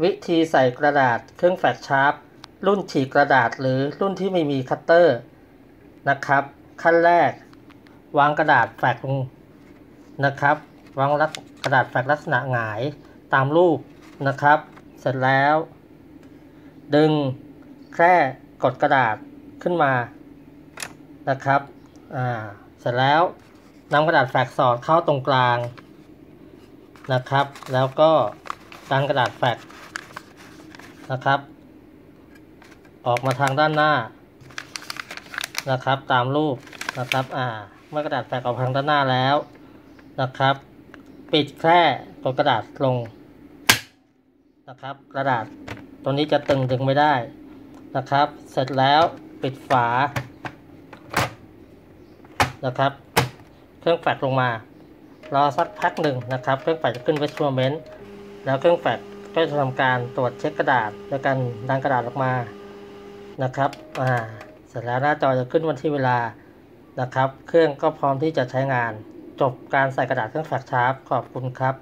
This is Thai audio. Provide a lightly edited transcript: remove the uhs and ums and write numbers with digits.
วิธีใส่กระดาษเครื่องแฟกชาร์ปรุ่นฉีกกระดาษหรือรุ่นที่ไม่มีคัตเตอร์นะครับขั้นแรกวางกระดาษแฟกลงนะครับวางกระดาษแฟกลักษณะหงายตามรูปนะครับเสร็จแล้วดึงแค่กดกระดาษขึ้นมานะครับเสร็จแล้วนำกระดาษแฟกสอดเข้าตรงกลางนะครับแล้วก็ดันกระดาษแฟกนะครับออกมาทางด้านหน้านะครับตามรูปนะครับเมื่อกระดาษแฟกออกทางด้านหน้าแล้วนะครับปิดแค่ตัวกระดาษลงนะครับกระดาษตัวนี้จะดึงไม่ได้นะครับเสร็จแล้วปิดฝานะครับเครื่องแฟกลงมารอสักพักหนึ่งนะครับเครื่องแฟกจะขึ้น Measurement แล้วเครื่องแฟกก็จะทำการตรวจเช็คกระดาษโดยการดันกระดาษออกมานะครับเสร็จแล้วหน้าจอจะขึ้นวันที่เวลานะครับเครื่องก็พร้อมที่จะใช้งานจบการใส่กระดาษเครื่องแฟกชาร์ปขอบคุณครับ